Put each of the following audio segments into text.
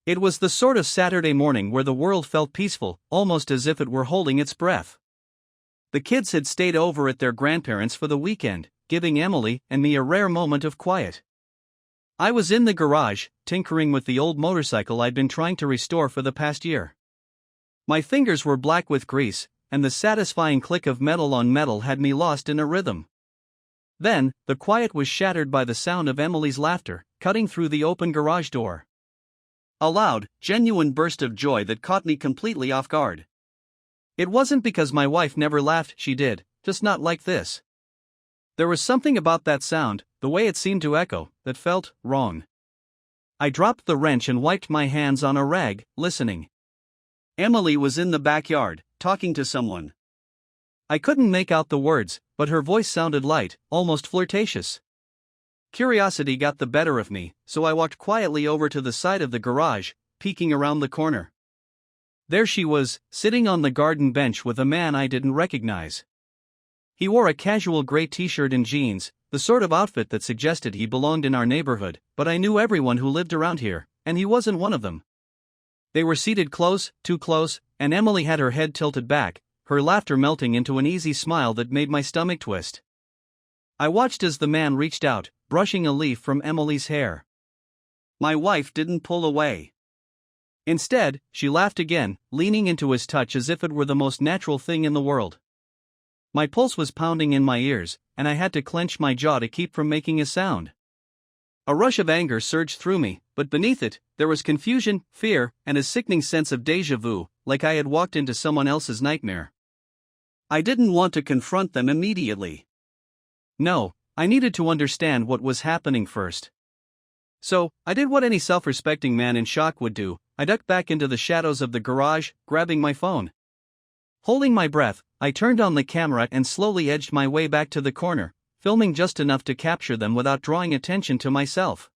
It was the sort of Saturday morning where the world felt peaceful, almost as if it were holding its breath. The kids had stayed over at their grandparents' for the weekend, giving Emily and me a rare moment of quiet. I was in the garage, tinkering with the old motorcycle I'd been trying to restore for the past year. My fingers were black with grease, and the satisfying click of metal on metal had me lost in a rhythm. Then, the quiet was shattered by the sound of Emily's laughter, cutting through the open garage door. A loud, genuine burst of joy that caught me completely off guard. It wasn't because my wife never laughed, she did, just not like this. There was something about that sound, the way it seemed to echo, that felt wrong. I dropped the wrench and wiped my hands on a rag, listening. Emily was in the backyard, talking to someone. I couldn't make out the words, but her voice sounded light, almost flirtatious. Curiosity got the better of me, so I walked quietly over to the side of the garage, peeking around the corner. There she was, sitting on the garden bench with a man I didn't recognize. He wore a casual gray t-shirt and jeans, the sort of outfit that suggested he belonged in our neighborhood, but I knew everyone who lived around here, and he wasn't one of them. They were seated close, too close, and Emily had her head tilted back, her laughter melting into an easy smile that made my stomach twist. I watched as the man reached out, brushing a leaf from Emily's hair. My wife didn't pull away. Instead, she laughed again, leaning into his touch as if it were the most natural thing in the world. My pulse was pounding in my ears, and I had to clench my jaw to keep from making a sound. A rush of anger surged through me, but beneath it, there was confusion, fear, and a sickening sense of déjà vu, like I had walked into someone else's nightmare. I didn't want to confront them immediately. No, I needed to understand what was happening first. So, I did what any self-respecting man in shock would do. I ducked back into the shadows of the garage, grabbing my phone. Holding my breath, I turned on the camera and slowly edged my way back to the corner, filming just enough to capture them without drawing attention to myself.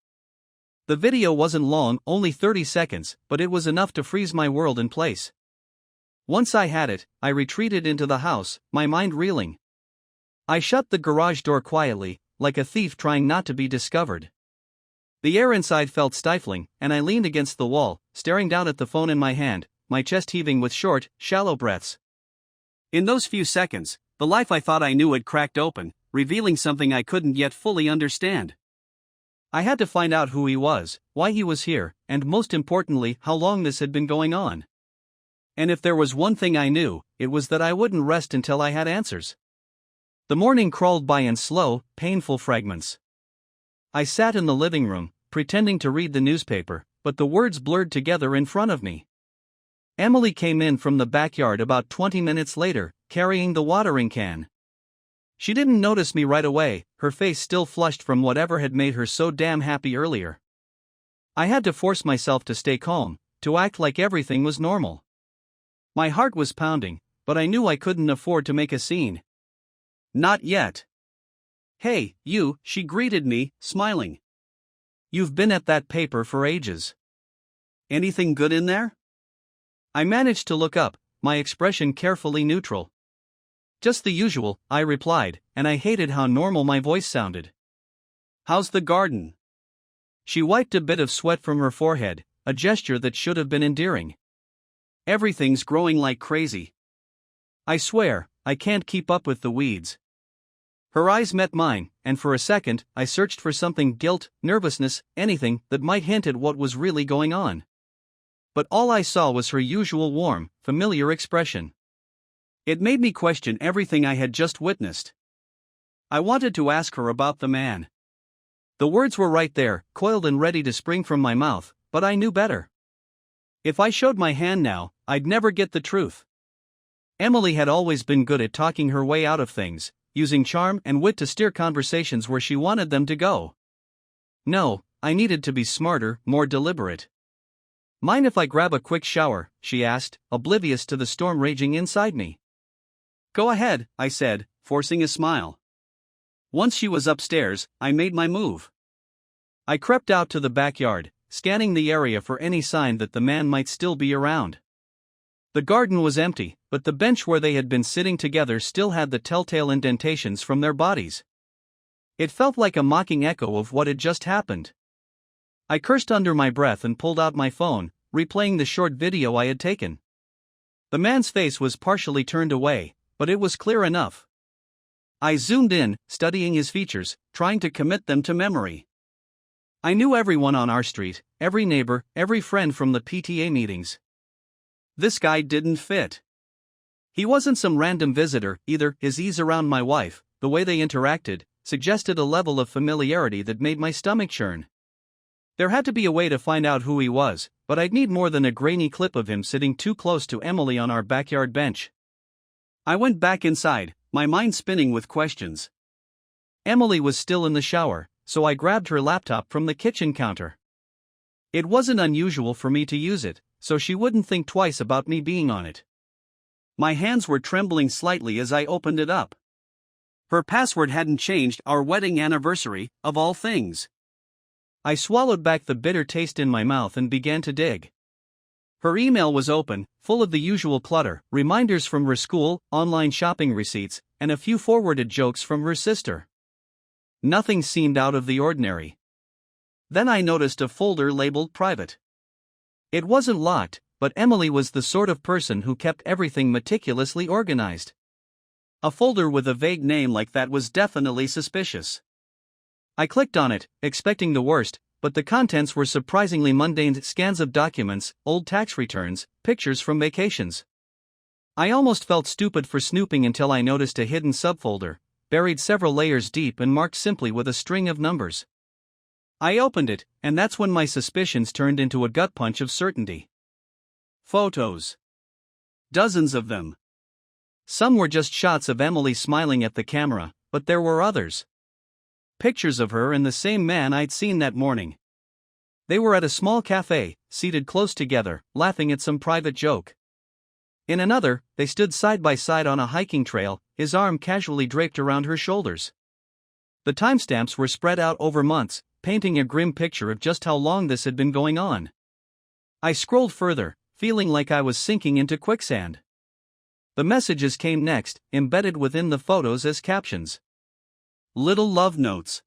The video wasn't long, only 30 seconds, but it was enough to freeze my world in place. Once I had it, I retreated into the house, my mind reeling. I shut the garage door quietly, like a thief trying not to be discovered. The air inside felt stifling, and I leaned against the wall, staring down at the phone in my hand, my chest heaving with short, shallow breaths. In those few seconds, the life I thought I knew had cracked open, revealing something I couldn't yet fully understand. I had to find out who he was, why he was here, and most importantly, how long this had been going on. And if there was one thing I knew, it was that I wouldn't rest until I had answers. The morning crawled by in slow, painful fragments. I sat in the living room, pretending to read the newspaper, but the words blurred together in front of me. Emily came in from the backyard about 20 minutes later, carrying the watering can. She didn't notice me right away, her face still flushed from whatever had made her so damn happy earlier. I had to force myself to stay calm, to act like everything was normal. My heart was pounding, but I knew I couldn't afford to make a scene. Not yet. "Hey, you," she greeted me, smiling. "You've been at that paper for ages. Anything good in there?" I managed to look up, my expression carefully neutral. "Just the usual," I replied, and I hated how normal my voice sounded. "How's the garden?" She wiped a bit of sweat from her forehead, a gesture that should have been endearing. "Everything's growing like crazy. I swear, I can't keep up with the weeds." Her eyes met mine, and for a second, I searched for something: guilt, nervousness, anything that might hint at what was really going on. But all I saw was her usual warm, familiar expression. It made me question everything I had just witnessed. I wanted to ask her about the man. The words were right there, coiled and ready to spring from my mouth, but I knew better. If I showed my hand now, I'd never get the truth. Emily had always been good at talking her way out of things, using charm and wit to steer conversations where she wanted them to go. No, I needed to be smarter, more deliberate. "Mind if I grab a quick shower?" she asked, oblivious to the storm raging inside me. "Go ahead," I said, forcing a smile. Once she was upstairs, I made my move. I crept out to the backyard, scanning the area for any sign that the man might still be around. The garden was empty, but the bench where they had been sitting together still had the telltale indentations from their bodies. It felt like a mocking echo of what had just happened. I cursed under my breath and pulled out my phone, replaying the short video I had taken. The man's face was partially turned away, but it was clear enough. I zoomed in, studying his features, trying to commit them to memory. I knew everyone on our street, every neighbor, every friend from the PTA meetings. This guy didn't fit. He wasn't some random visitor either. His ease around my wife, the way they interacted, suggested a level of familiarity that made my stomach churn. There had to be a way to find out who he was, but I'd need more than a grainy clip of him sitting too close to Emily on our backyard bench. I went back inside, my mind spinning with questions. Emily was still in the shower, so I grabbed her laptop from the kitchen counter. It wasn't unusual for me to use it, so she wouldn't think twice about me being on it. My hands were trembling slightly as I opened it up. Her password hadn't changed. Our wedding anniversary, of all things. I swallowed back the bitter taste in my mouth and began to dig. Her email was open, full of the usual clutter, reminders from her school, online shopping receipts, and a few forwarded jokes from her sister. Nothing seemed out of the ordinary. Then I noticed a folder labeled private. It wasn't locked, but Emily was the sort of person who kept everything meticulously organized. A folder with a vague name like that was definitely suspicious. I clicked on it, expecting the worst, but the contents were surprisingly mundane: scans of documents, old tax returns, pictures from vacations. I almost felt stupid for snooping until I noticed a hidden subfolder, buried several layers deep and marked simply with a string of numbers. I opened it, and that's when my suspicions turned into a gut punch of certainty. Photos. Dozens of them. Some were just shots of Emily smiling at the camera, but there were others. Pictures of her and the same man I'd seen that morning. They were at a small cafe, seated close together, laughing at some private joke. In another, they stood side by side on a hiking trail, his arm casually draped around her shoulders. The timestamps were spread out over months, painting a grim picture of just how long this had been going on. I scrolled further, feeling like I was sinking into quicksand. The messages came next, embedded within the photos as captions. Little love notes.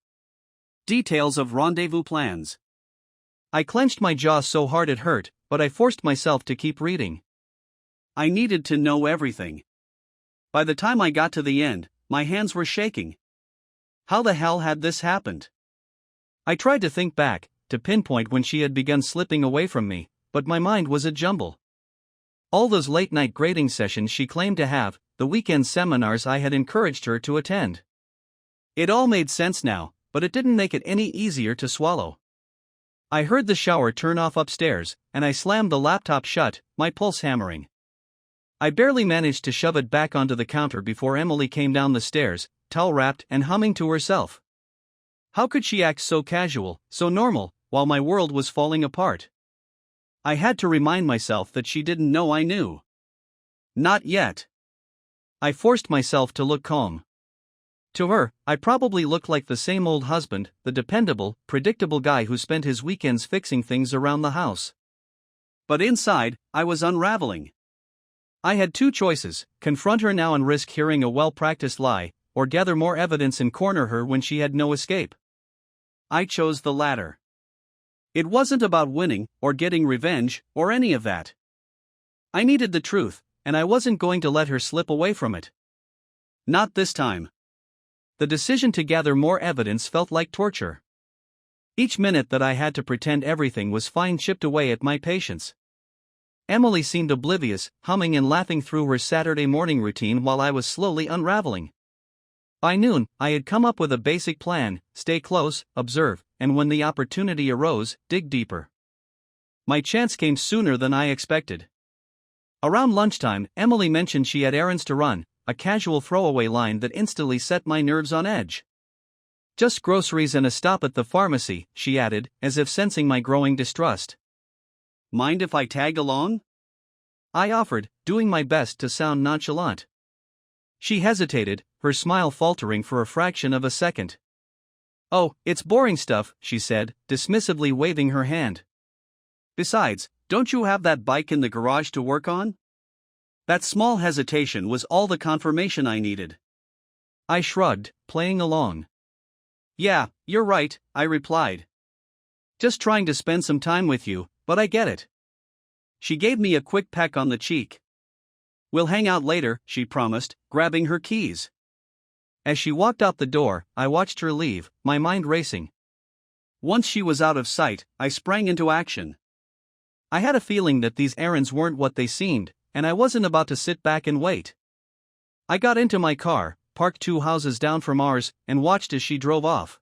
Details of rendezvous plans. I clenched my jaw so hard it hurt, but I forced myself to keep reading. I needed to know everything. By the time I got to the end, my hands were shaking. How the hell had this happened? I tried to think back, to pinpoint when she had begun slipping away from me, but my mind was a jumble. All those late-night grading sessions she claimed to have, the weekend seminars I had encouraged her to attend. It all made sense now, but it didn't make it any easier to swallow. I heard the shower turn off upstairs, and I slammed the laptop shut, my pulse hammering. I barely managed to shove it back onto the counter before Emily came down the stairs, towel-wrapped and humming to herself. How could she act so casual, so normal, while my world was falling apart? I had to remind myself that she didn't know I knew. Not yet. I forced myself to look calm. To her, I probably looked like the same old husband, the dependable, predictable guy who spent his weekends fixing things around the house. But inside, I was unraveling. I had two choices: confront her now and risk hearing a well-practiced lie, or gather more evidence and corner her when she had no escape. I chose the latter. It wasn't about winning, or getting revenge, or any of that. I needed the truth, and I wasn't going to let her slip away from it. Not this time. The decision to gather more evidence felt like torture. Each minute that I had to pretend everything was fine chipped away at my patience. Emily seemed oblivious, humming and laughing through her Saturday morning routine while I was slowly unraveling. By noon, I had come up with a basic plan: stay close, observe, and when the opportunity arose, dig deeper. My chance came sooner than I expected. Around lunchtime, Emily mentioned she had errands to run, a casual throwaway line that instantly set my nerves on edge. Just groceries and a stop at the pharmacy, she added, as if sensing my growing distrust. Mind if I tag along? I offered, doing my best to sound nonchalant. She hesitated, her smile faltering for a fraction of a second. Oh, it's boring stuff, she said, dismissively waving her hand. Besides, don't you have that bike in the garage to work on? That small hesitation was all the confirmation I needed. I shrugged, playing along. Yeah, you're right, I replied. Just trying to spend some time with you, but I get it. She gave me a quick peck on the cheek. "We'll hang out later," she promised, grabbing her keys. As she walked out the door, I watched her leave, my mind racing. Once she was out of sight, I sprang into action. I had a feeling that these errands weren't what they seemed, and I wasn't about to sit back and wait. I got into my car, parked 2 houses down from ours, and watched as she drove off.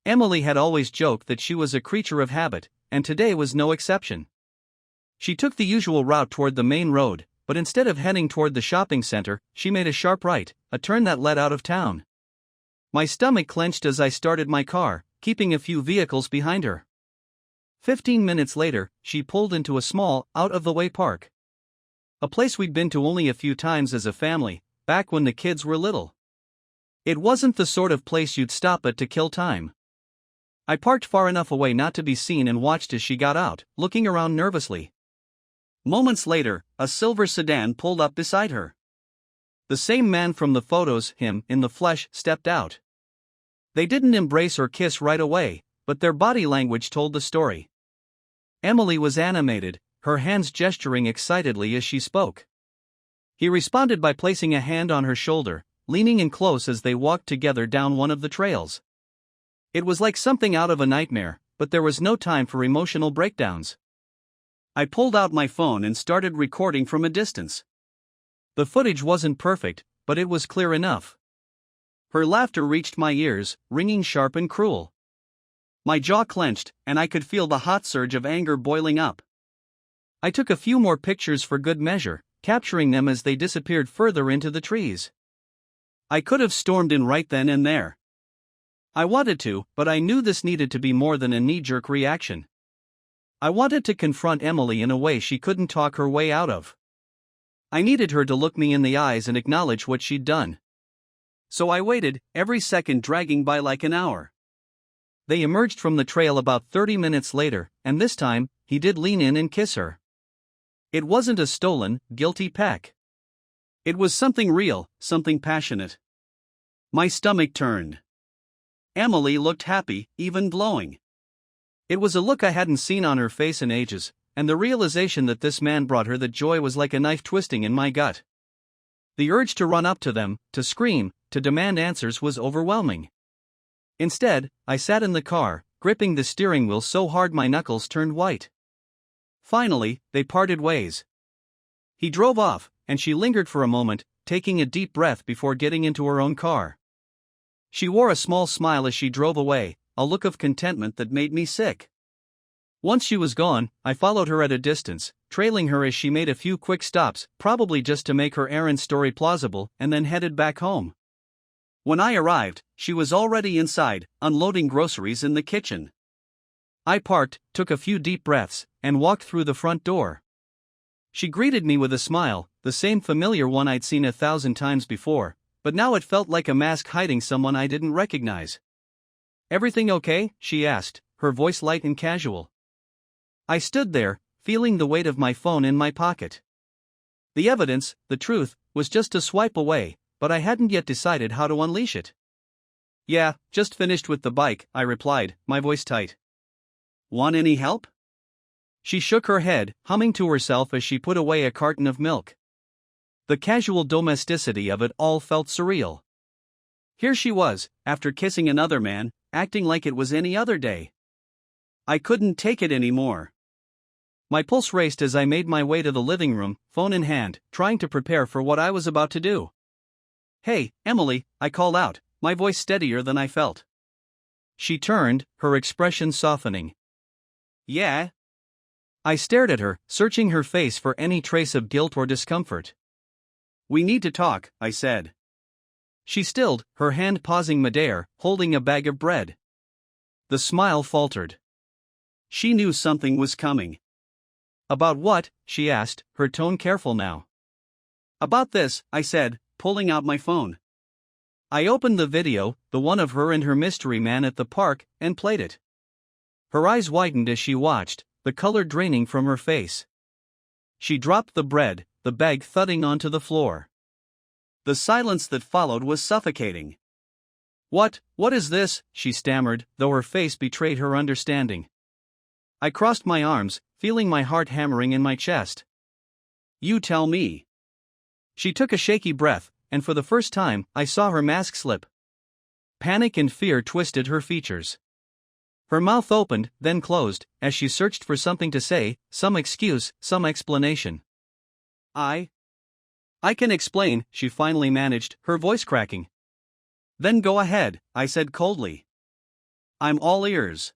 Emily had always joked that she was a creature of habit, and today was no exception. She took the usual route toward the main road, but instead of heading toward the shopping center, she made a sharp right, a turn that led out of town. My stomach clenched as I started my car, keeping a few vehicles behind her. 15 minutes later, she pulled into a small, out-of-the-way park. A place we'd been to only a few times as a family, back when the kids were little. It wasn't the sort of place you'd stop at to kill time. I parked far enough away not to be seen and watched as she got out, looking around nervously. Moments later, a silver sedan pulled up beside her. The same man from the photos, him in the flesh, stepped out. They didn't embrace or kiss right away, but their body language told the story. Emily was animated, her hands gesturing excitedly as she spoke. He responded by placing a hand on her shoulder, leaning in close as they walked together down one of the trails. It was like something out of a nightmare, but there was no time for emotional breakdowns. I pulled out my phone and started recording from a distance. The footage wasn't perfect, but it was clear enough. Her laughter reached my ears, ringing sharp and cruel. My jaw clenched, and I could feel the hot surge of anger boiling up. I took a few more pictures for good measure, capturing them as they disappeared further into the trees. I could have stormed in right then and there. I wanted to, but I knew this needed to be more than a knee-jerk reaction. I wanted to confront Emily in a way she couldn't talk her way out of. I needed her to look me in the eyes and acknowledge what she'd done. So I waited, every second dragging by like an hour. They emerged from the trail about 30 minutes later, and this time, he did lean in and kiss her. It wasn't a stolen, guilty peck. It was something real, something passionate. My stomach turned. Emily looked happy, even glowing. It was a look I hadn't seen on her face in ages, and the realization that this man brought her that joy was like a knife twisting in my gut. The urge to run up to them, to scream, to demand answers was overwhelming. Instead, I sat in the car, gripping the steering wheel so hard my knuckles turned white. Finally, they parted ways. He drove off, and she lingered for a moment, taking a deep breath before getting into her own car. She wore a small smile as she drove away, a look of contentment that made me sick. Once she was gone, I followed her at a distance, trailing her as she made a few quick stops, probably just to make her errand story plausible, and then headed back home. When I arrived, she was already inside, unloading groceries in the kitchen. I parked, took a few deep breaths, and walked through the front door. She greeted me with a smile, the same familiar one I'd seen 1,000 times before, but now it felt like a mask hiding someone I didn't recognize. "Everything okay?" she asked, her voice light and casual. I stood there, feeling the weight of my phone in my pocket. The evidence, the truth, was just a swipe away, but I hadn't yet decided how to unleash it. "Yeah, just finished with the bike," I replied, my voice tight. "Want any help?" She shook her head, humming to herself as she put away a carton of milk. The casual domesticity of it all felt surreal. Here she was, after kissing another man, acting like it was any other day. I couldn't take it anymore. My pulse raced as I made my way to the living room, phone in hand, trying to prepare for what I was about to do. "Hey, Emily," I called out, my voice steadier than I felt. She turned, her expression softening. "Yeah?" I stared at her, searching her face for any trace of guilt or discomfort. "We need to talk," I said. She stilled, her hand pausing midair, holding a bag of bread. The smile faltered. She knew something was coming. "About what?" she asked, her tone careful now. "About this," I said, pulling out my phone. I opened the video, the one of her and her mystery man at the park, and played it. Her eyes widened as she watched, the color draining from her face. She dropped the bread, the bag thudding onto the floor. The silence that followed was suffocating. What is this?" she stammered, though her face betrayed her understanding. I crossed my arms, feeling my heart hammering in my chest. You tell me. She took a shaky breath, and for the first time, I saw her mask slip. Panic and fear twisted her features. Her mouth opened, then closed, as she searched for something to say, some excuse, some explanation. I can explain, she finally managed, her voice cracking. Then go ahead, I said coldly. I'm all ears.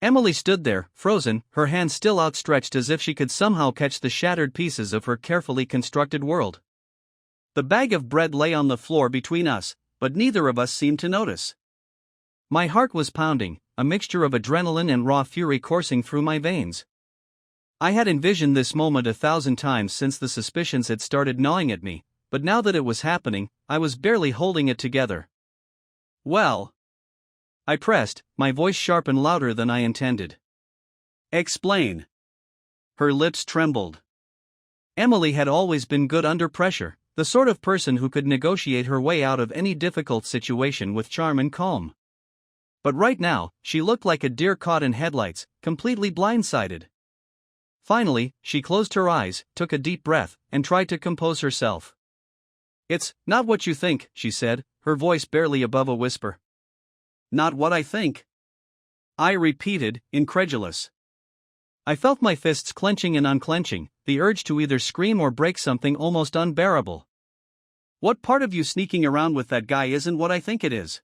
Emily stood there, frozen, her hand still outstretched as if she could somehow catch the shattered pieces of her carefully constructed world. The bag of bread lay on the floor between us, but neither of us seemed to notice. My heart was pounding, a mixture of adrenaline and raw fury coursing through my veins. I had envisioned this moment 1,000 times since the suspicions had started gnawing at me, but now that it was happening, I was barely holding it together. Well, I pressed, my voice sharp and louder than I intended. Explain. Her lips trembled. Emily had always been good under pressure, the sort of person who could negotiate her way out of any difficult situation with charm and calm. But right now, she looked like a deer caught in headlights, completely blindsided. Finally, she closed her eyes, took a deep breath, and tried to compose herself. It's not what you think, she said, her voice barely above a whisper. Not what I think. I repeated, incredulous. I felt my fists clenching and unclenching, the urge to either scream or break something almost unbearable. What part of you sneaking around with that guy isn't what I think it is?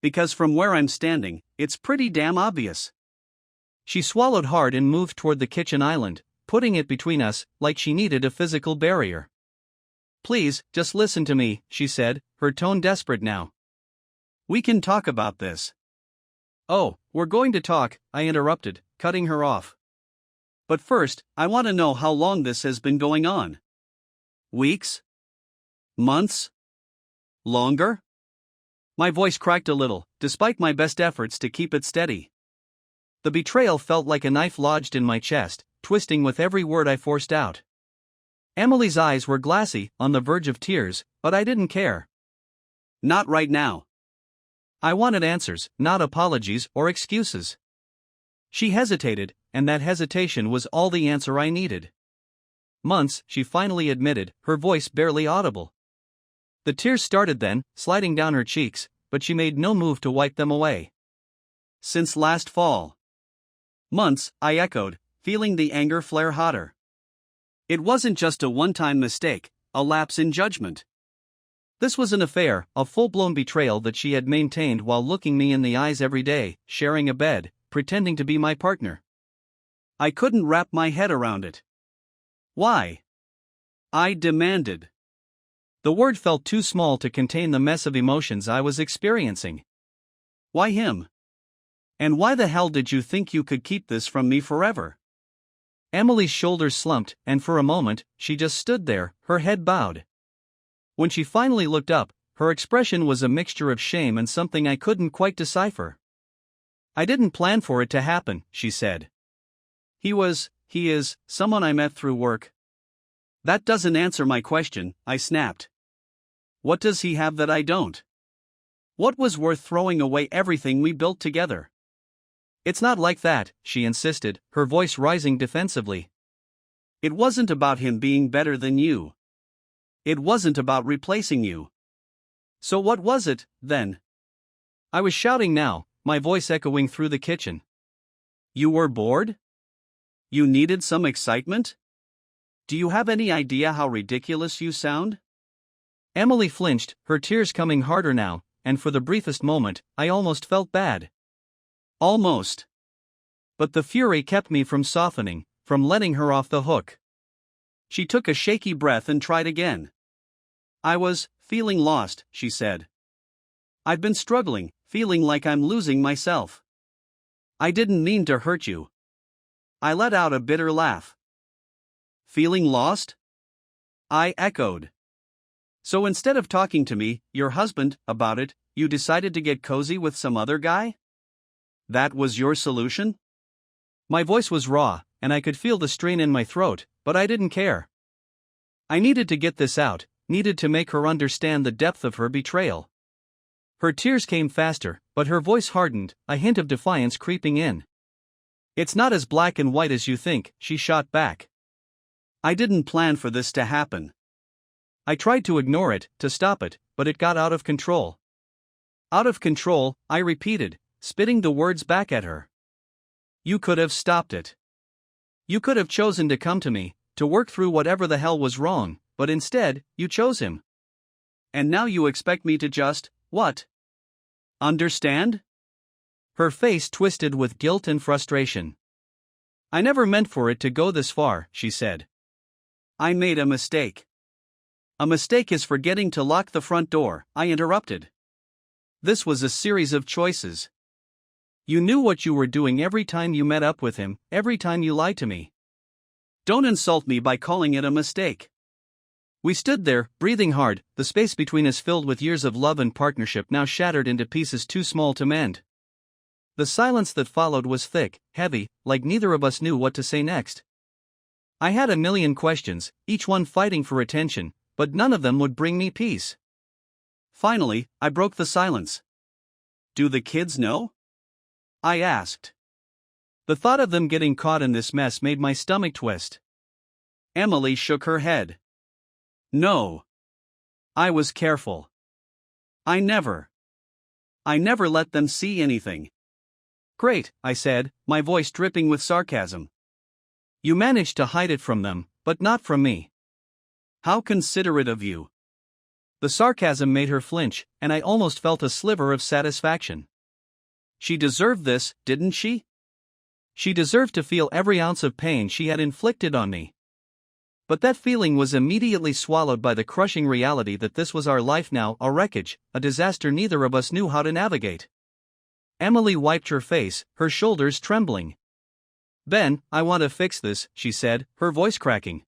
Because from where I'm standing, it's pretty damn obvious. She swallowed hard and moved toward the kitchen island, putting it between us, like she needed a physical barrier. Please, just listen to me, she said, her tone desperate now. We can talk about this. Oh, we're going to talk, I interrupted, cutting her off. But first, I want to know how long this has been going on. Weeks? Months? Longer? My voice cracked a little, despite my best efforts to keep it steady. The betrayal felt like a knife lodged in my chest, twisting with every word I forced out. Emily's eyes were glassy, on the verge of tears, but I didn't care. Not right now. I wanted answers, not apologies or excuses. She hesitated, and that hesitation was all the answer I needed. Months, she finally admitted, her voice barely audible. The tears started then, sliding down her cheeks, but she made no move to wipe them away. Since last fall. Months, I echoed, feeling the anger flare hotter. It wasn't just a one-time mistake, a lapse in judgment. This was an affair, a full-blown betrayal that she had maintained while looking me in the eyes every day, sharing a bed, pretending to be my partner. I couldn't wrap my head around it. Why? I demanded. The word felt too small to contain the mess of emotions I was experiencing. Why him? And why the hell did you think you could keep this from me forever? Emily's shoulders slumped, and for a moment, she just stood there, her head bowed. When she finally looked up, her expression was a mixture of shame and something I couldn't quite decipher. I didn't plan for it to happen, she said. He is, someone I met through work. That doesn't answer my question, I snapped. What does he have that I don't? What was worth throwing away everything we built together? It's not like that, she insisted, her voice rising defensively. It wasn't about him being better than you. It wasn't about replacing you. So what was it, then? I was shouting now, my voice echoing through the kitchen. You were bored? You needed some excitement? Do you have any idea how ridiculous you sound? Emily flinched, her tears coming harder now, and for the briefest moment, I almost felt bad. Almost. But the fury kept me from softening, from letting her off the hook. She took a shaky breath and tried again. I was feeling lost, she said. I've been struggling, feeling like I'm losing myself. I didn't mean to hurt you. I let out a bitter laugh. Feeling lost? I echoed. So instead of talking to me, your husband, about it, you decided to get cozy with some other guy? That was your solution? My voice was raw, and I could feel the strain in my throat, but I didn't care. I needed to get this out, needed to make her understand the depth of her betrayal. Her tears came faster, but her voice hardened, a hint of defiance creeping in. It's not as black and white as you think, she shot back. I didn't plan for this to happen. I tried to ignore it, to stop it, but it got out of control. Out of control, I repeated, spitting the words back at her. You could have stopped it. You could have chosen to come to me, to work through whatever the hell was wrong, but instead, you chose him. And now you expect me to just, what? Understand? Her face twisted with guilt and frustration. I never meant for it to go this far, she said. I made a mistake. A mistake is forgetting to lock the front door, I interrupted. This was a series of choices. You knew what you were doing every time you met up with him, every time you lied to me. Don't insult me by calling it a mistake. We stood there, breathing hard, the space between us filled with years of love and partnership now shattered into pieces too small to mend. The silence that followed was thick, heavy, like neither of us knew what to say next. I had a million questions, each one fighting for attention, but none of them would bring me peace. Finally, I broke the silence. Do the kids know? I asked. The thought of them getting caught in this mess made my stomach twist. Emily shook her head. No. I was careful. I never let them see anything. Great, I said, my voice dripping with sarcasm. You managed to hide it from them, but not from me. How considerate of you. The sarcasm made her flinch, and I almost felt a sliver of satisfaction. She deserved this, didn't she? She deserved to feel every ounce of pain she had inflicted on me. But that feeling was immediately swallowed by the crushing reality that this was our life now, a wreckage, a disaster neither of us knew how to navigate. Emily wiped her face, her shoulders trembling. Ben, I want to fix this, she said, her voice cracking.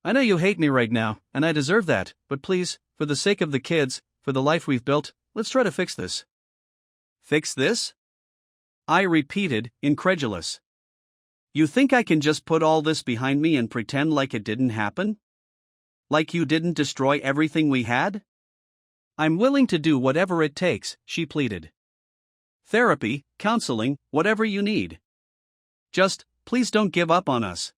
I know you hate me right now, and I deserve that, but please, for the sake of the kids, for the life we've built, let's try to fix this. Fix this? I repeated, incredulous. You think I can just put all this behind me and pretend like it didn't happen? Like you didn't destroy everything we had? I'm willing to do whatever it takes, she pleaded. Therapy, counseling, whatever you need. Just, please don't give up on us.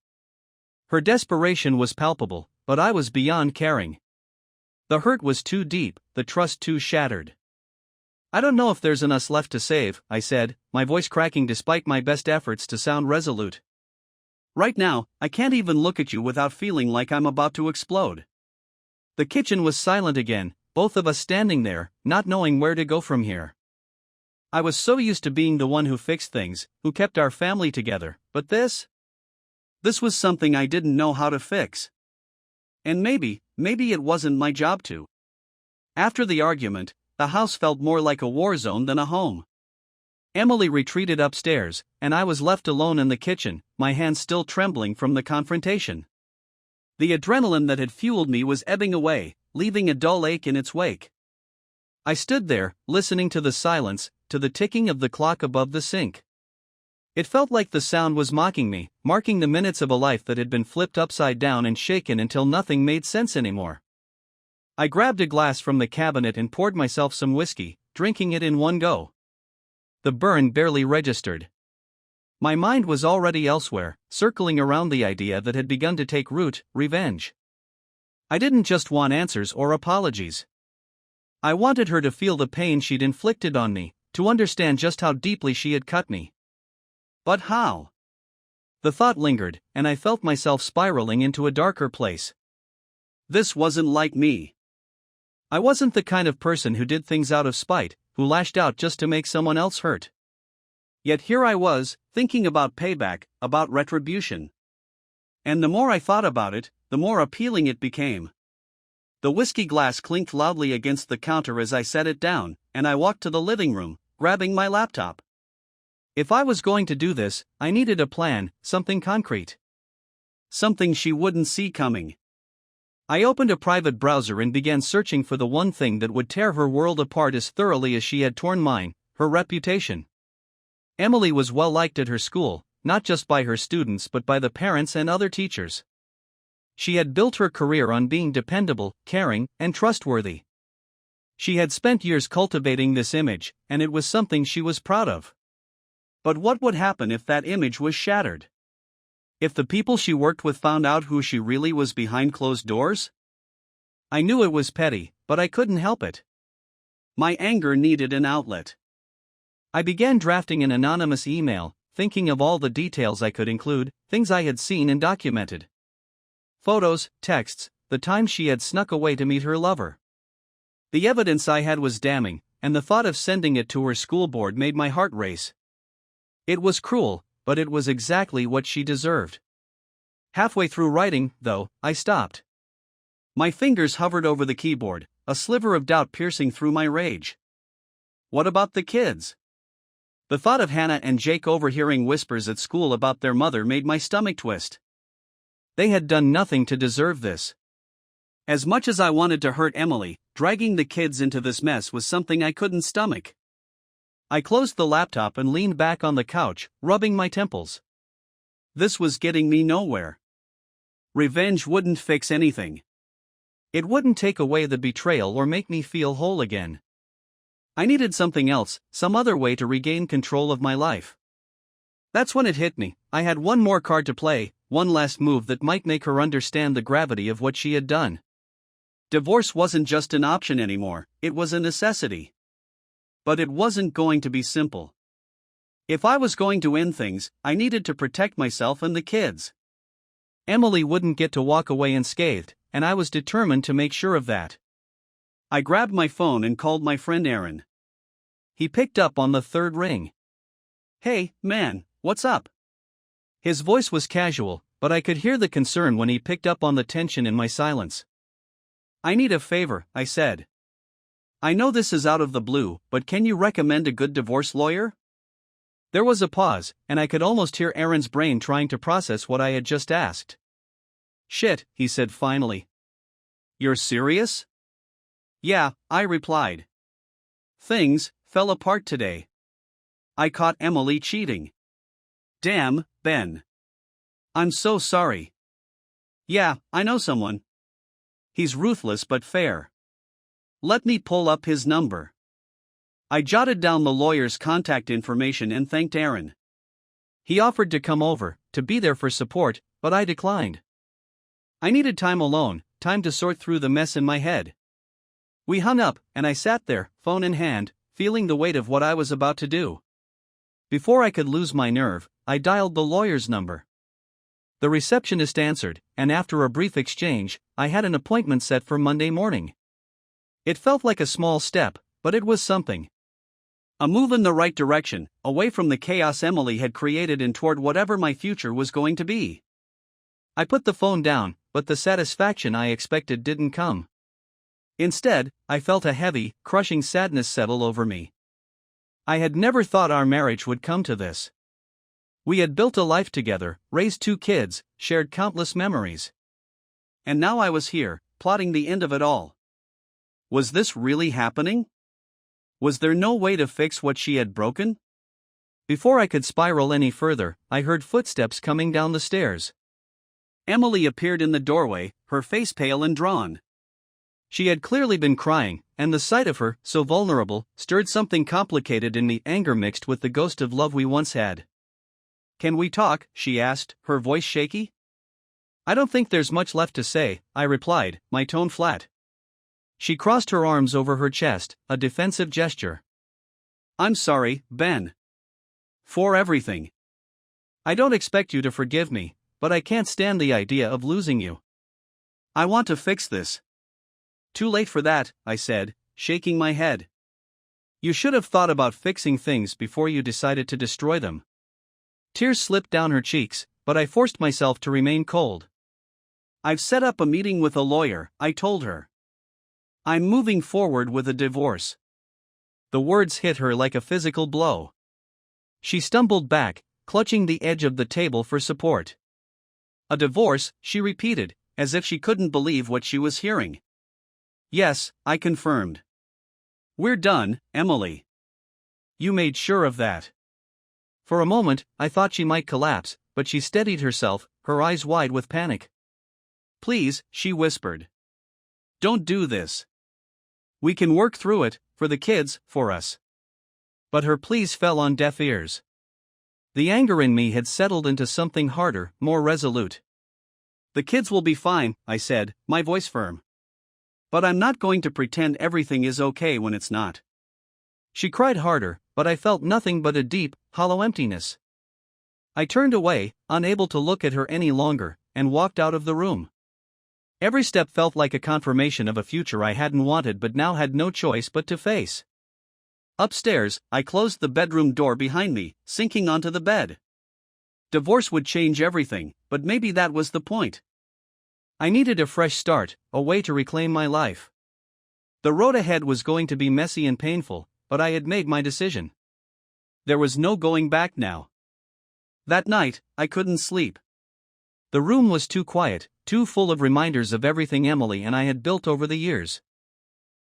Her desperation was palpable, but I was beyond caring. The hurt was too deep, the trust too shattered. I don't know if there's an us left to save, I said, my voice cracking despite my best efforts to sound resolute. Right now, I can't even look at you without feeling like I'm about to explode. The kitchen was silent again, both of us standing there, not knowing where to go from here. I was so used to being the one who fixed things, who kept our family together, but this was something I didn't know how to fix. And maybe it wasn't my job to. After the argument, the house felt more like a war zone than a home. Emily retreated upstairs, and I was left alone in the kitchen, my hands still trembling from the confrontation. The adrenaline that had fueled me was ebbing away, leaving a dull ache in its wake. I stood there, listening to the silence, to the ticking of the clock above the sink. It felt like the sound was mocking me, marking the minutes of a life that had been flipped upside down and shaken until nothing made sense anymore. I grabbed a glass from the cabinet and poured myself some whiskey, drinking it in one go. The burn barely registered. My mind was already elsewhere, circling around the idea that had begun to take root, revenge. I didn't just want answers or apologies. I wanted her to feel the pain she'd inflicted on me, to understand just how deeply she had cut me. But how? The thought lingered, and I felt myself spiraling into a darker place. This wasn't like me. I wasn't the kind of person who did things out of spite, who lashed out just to make someone else hurt. Yet here I was, thinking about payback, about retribution. And the more I thought about it, the more appealing it became. The whiskey glass clinked loudly against the counter as I set it down, and I walked to the living room, grabbing my laptop. If I was going to do this, I needed a plan, something concrete. Something she wouldn't see coming. I opened a private browser and began searching for the one thing that would tear her world apart as thoroughly as she had torn mine, her reputation. Emily was well liked at her school, not just by her students but by the parents and other teachers. She had built her career on being dependable, caring, and trustworthy. She had spent years cultivating this image, and it was something she was proud of. But what would happen if that image was shattered? If the people she worked with found out who she really was behind closed doors? I knew it was petty, but I couldn't help it. My anger needed an outlet. I began drafting an anonymous email, thinking of all the details I could include, things I had seen and documented. Photos, texts, the time she had snuck away to meet her lover. The evidence I had was damning, and the thought of sending it to her school board made my heart race. It was cruel, but it was exactly what she deserved. Halfway through writing, though, I stopped. My fingers hovered over the keyboard, a sliver of doubt piercing through my rage. What about the kids? The thought of Hannah and Jake overhearing whispers at school about their mother made my stomach twist. They had done nothing to deserve this. As much as I wanted to hurt Emily, dragging the kids into this mess was something I couldn't stomach. I closed the laptop and leaned back on the couch, rubbing my temples. This was getting me nowhere. Revenge wouldn't fix anything. It wouldn't take away the betrayal or make me feel whole again. I needed something else, some other way to regain control of my life. That's when it hit me. I had one more card to play, one last move that might make her understand the gravity of what she had done. Divorce wasn't just an option anymore, it was a necessity. But it wasn't going to be simple. If I was going to end things, I needed to protect myself and the kids. Emily wouldn't get to walk away unscathed, and I was determined to make sure of that. I grabbed my phone and called my friend Aaron. He picked up on the third ring. "Hey, man, what's up?" His voice was casual, but I could hear the concern when he picked up on the tension in my silence. "I need a favor," I said. "I know this is out of the blue, but can you recommend a good divorce lawyer?" There was a pause, and I could almost hear Aaron's brain trying to process what I had just asked. "Shit," he said finally. "You're serious?" "Yeah," I replied. "Things fell apart today. I caught Emily cheating." "Damn, Ben. I'm so sorry." "Yeah, I know someone. He's ruthless but fair. Let me pull up his number." I jotted down the lawyer's contact information and thanked Aaron. He offered to come over, to be there for support, but I declined. I needed time alone, time to sort through the mess in my head. We hung up, and I sat there, phone in hand, feeling the weight of what I was about to do. Before I could lose my nerve, I dialed the lawyer's number. The receptionist answered, and after a brief exchange, I had an appointment set for Monday morning. It felt like a small step, but it was something. A move in the right direction, away from the chaos Emily had created and toward whatever my future was going to be. I put the phone down, but the satisfaction I expected didn't come. Instead, I felt a heavy, crushing sadness settle over me. I had never thought our marriage would come to this. We had built a life together, raised 2 kids, shared countless memories. And now I was here, plotting the end of it all. Was this really happening? Was there no way to fix what she had broken? Before I could spiral any further, I heard footsteps coming down the stairs. Emily appeared in the doorway, her face pale and drawn. She had clearly been crying, and the sight of her, so vulnerable, stirred something complicated in me, anger mixed with the ghost of love we once had. "Can we talk?" she asked, her voice shaky. "I don't think there's much left to say," I replied, my tone flat. She crossed her arms over her chest, a defensive gesture. "I'm sorry, Ben. For everything. I don't expect you to forgive me, but I can't stand the idea of losing you. I want to fix this." "Too late for that," I said, shaking my head. "You should have thought about fixing things before you decided to destroy them." Tears slipped down her cheeks, but I forced myself to remain cold. "I've set up a meeting with a lawyer," I told her. "I'm moving forward with a divorce." The words hit her like a physical blow. She stumbled back, clutching the edge of the table for support. "A divorce," she repeated, as if she couldn't believe what she was hearing. "Yes," I confirmed. "We're done, Emily." "You made sure of that?" For a moment, I thought she might collapse, but she steadied herself, her eyes wide with panic. "Please," she whispered. "Don't do this. We can work through it, for the kids, for us." But her pleas fell on deaf ears. The anger in me had settled into something harder, more resolute. "The kids will be fine," I said, my voice firm. "But I'm not going to pretend everything is okay when it's not." She cried harder, but I felt nothing but a deep, hollow emptiness. I turned away, unable to look at her any longer, and walked out of the room. Every step felt like a confirmation of a future I hadn't wanted but now had no choice but to face. Upstairs, I closed the bedroom door behind me, sinking onto the bed. Divorce would change everything, but maybe that was the point. I needed a fresh start, a way to reclaim my life. The road ahead was going to be messy and painful, but I had made my decision. There was no going back now. That night, I couldn't sleep. The room was too quiet, too full of reminders of everything Emily and I had built over the years.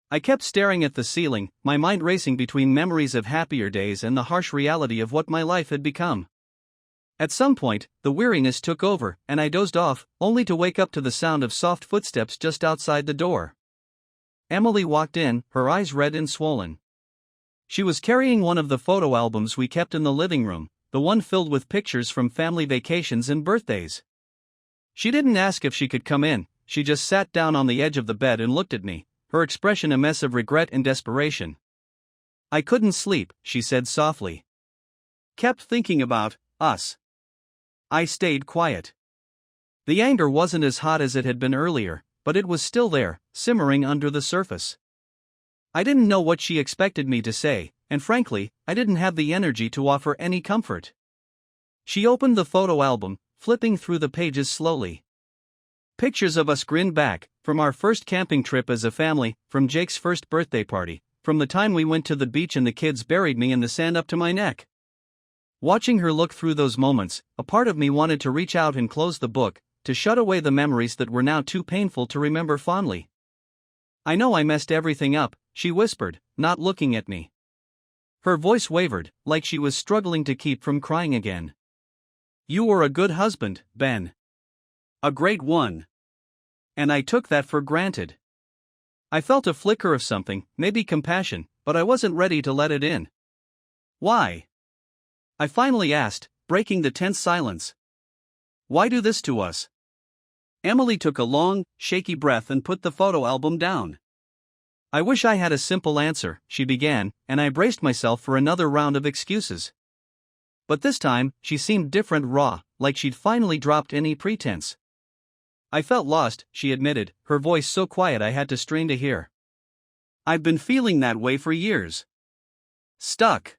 I kept staring at the ceiling, my mind racing between memories of happier days and the harsh reality of what my life had become. At some point, the weariness took over, and I dozed off, only to wake up to the sound of soft footsteps just outside the door. Emily walked in, her eyes red and swollen. She was carrying one of the photo albums we kept in the living room, the one filled with pictures from family vacations and birthdays. She didn't ask if she could come in, she just sat down on the edge of the bed and looked at me, her expression a mess of regret and desperation. "I couldn't sleep," she said softly. "Kept thinking about us." I stayed quiet. The anger wasn't as hot as it had been earlier, but it was still there, simmering under the surface. I didn't know what she expected me to say, and frankly, I didn't have the energy to offer any comfort. She opened the photo album, flipping through the pages slowly. Pictures of us grinned back, from our first camping trip as a family, from Jake's first birthday party, from the time we went to the beach and the kids buried me in the sand up to my neck. Watching her look through those moments, a part of me wanted to reach out and close the book, to shut away the memories that were now too painful to remember fondly. "I know I messed everything up," she whispered, not looking at me. Her voice wavered, like she was struggling to keep from crying again. "You were a good husband, Ben. A great one. And I took that for granted." I felt a flicker of something, maybe compassion, but I wasn't ready to let it in. "Why?" I finally asked, breaking the tense silence. "Why do this to us?" Emily took a long, shaky breath and put the photo album down. "I wish I had a simple answer," she began, and I braced myself for another round of excuses. But this time, she seemed different, raw, like she'd finally dropped any pretense. "I felt lost," she admitted, her voice so quiet I had to strain to hear. "I've been feeling that way for years. Stuck.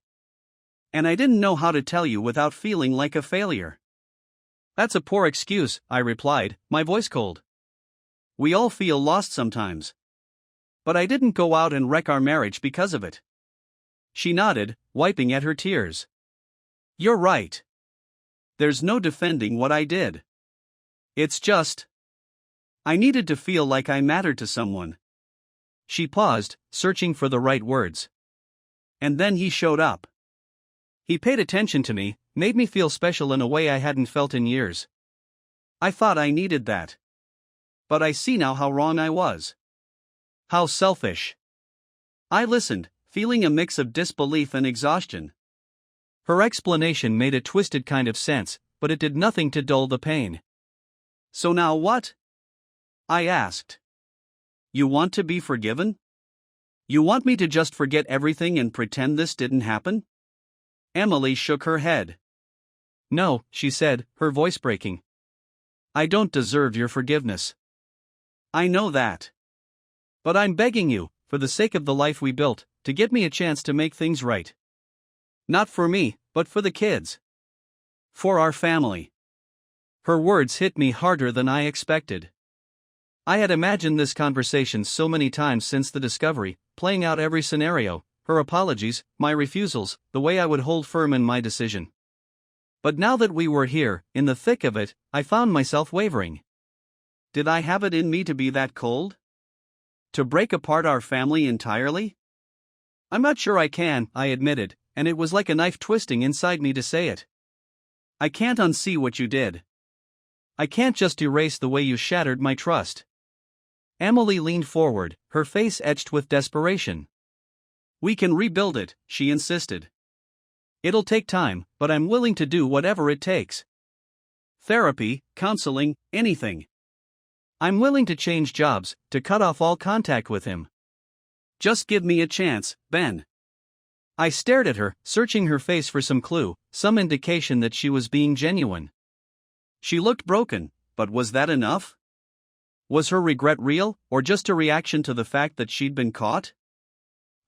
And I didn't know how to tell you without feeling like a failure." "That's a poor excuse," I replied, my voice cold. "We all feel lost sometimes. But I didn't go out and wreck our marriage because of it." She nodded, wiping at her tears. "You're right. There's no defending what I did. It's just, I needed to feel like I mattered to someone." She paused, searching for the right words. "And then he showed up. He paid attention to me, made me feel special in a way I hadn't felt in years. I thought I needed that. But I see now how wrong I was. How selfish." I listened, feeling a mix of disbelief and exhaustion. Her explanation made a twisted kind of sense, but it did nothing to dull the pain. "So now what?" I asked. "You want to be forgiven? You want me to just forget everything and pretend this didn't happen?" Emily shook her head. "No," she said, her voice breaking. "I don't deserve your forgiveness. I know that. But I'm begging you, for the sake of the life we built, to get me a chance to make things right. Not for me, but for the kids. For our family." Her words hit me harder than I expected. I had imagined this conversation so many times since the discovery, playing out every scenario, her apologies, my refusals, the way I would hold firm in my decision. But now that we were here, in the thick of it, I found myself wavering. Did I have it in me to be that cold? To break apart our family entirely? "I'm not sure I can," I admitted, and it was like a knife twisting inside me to say it. "I can't unsee what you did. I can't just erase the way you shattered my trust." Emily leaned forward, her face etched with desperation. "We can rebuild it," she insisted. It'll take time, but I'm willing to do whatever it takes. Therapy, counseling, anything. I'm willing to change jobs, to cut off all contact with him. Just give me a chance, Ben. I stared at her, searching her face for some clue, some indication that she was being genuine. She looked broken, but was that enough? Was her regret real, or just a reaction to the fact that she'd been caught?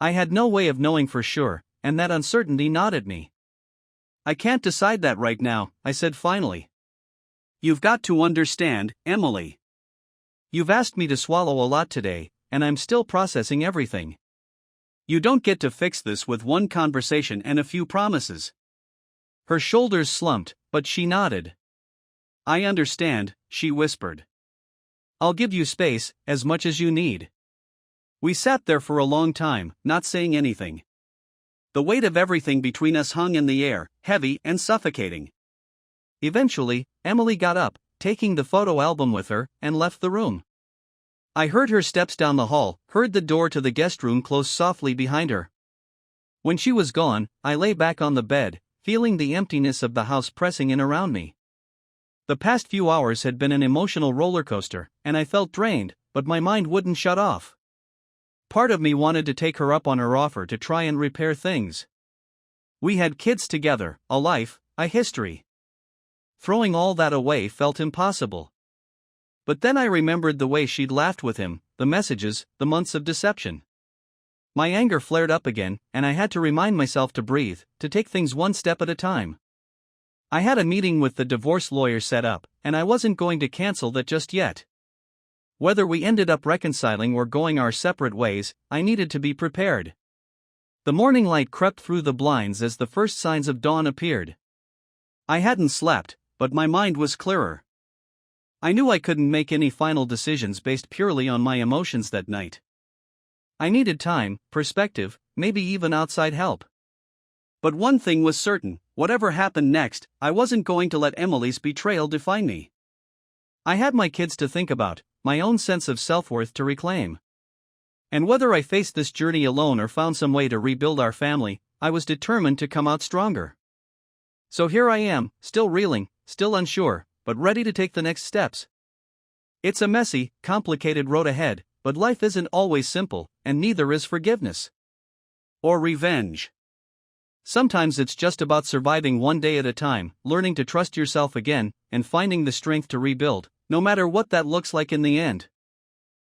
I had no way of knowing for sure, and that uncertainty gnawed at me. I can't decide that right now, I said finally. You've got to understand, Emily. You've asked me to swallow a lot today, and I'm still processing everything. You don't get to fix this with one conversation and a few promises. Her shoulders slumped, but she nodded. I understand, she whispered. I'll give you space, as much as you need. We sat there for a long time, not saying anything. The weight of everything between us hung in the air, heavy and suffocating. Eventually, Emily got up, taking the photo album with her, and left the room. I heard her steps down the hall, heard the door to the guest room close softly behind her. When she was gone, I lay back on the bed, feeling the emptiness of the house pressing in around me. The past few hours had been an emotional roller coaster, and I felt drained, but my mind wouldn't shut off. Part of me wanted to take her up on her offer to try and repair things. We had kids together, a life, a history. Throwing all that away felt impossible. But then I remembered the way she'd laughed with him, the messages, the months of deception. My anger flared up again, and I had to remind myself to breathe, to take things one step at a time. I had a meeting with the divorce lawyer set up, and I wasn't going to cancel that just yet. Whether we ended up reconciling or going our separate ways, I needed to be prepared. The morning light crept through the blinds as the first signs of dawn appeared. I hadn't slept, but my mind was clearer. I knew I couldn't make any final decisions based purely on my emotions that night. I needed time, perspective, maybe even outside help. But one thing was certain, whatever happened next, I wasn't going to let Emily's betrayal define me. I had my kids to think about, my own sense of self-worth to reclaim. And whether I faced this journey alone or found some way to rebuild our family, I was determined to come out stronger. So here I am, still reeling, still unsure, but ready to take the next steps. It's a messy, complicated road ahead, but life isn't always simple, and neither is forgiveness. Or revenge. Sometimes it's just about surviving one day at a time, learning to trust yourself again, and finding the strength to rebuild, no matter what that looks like in the end.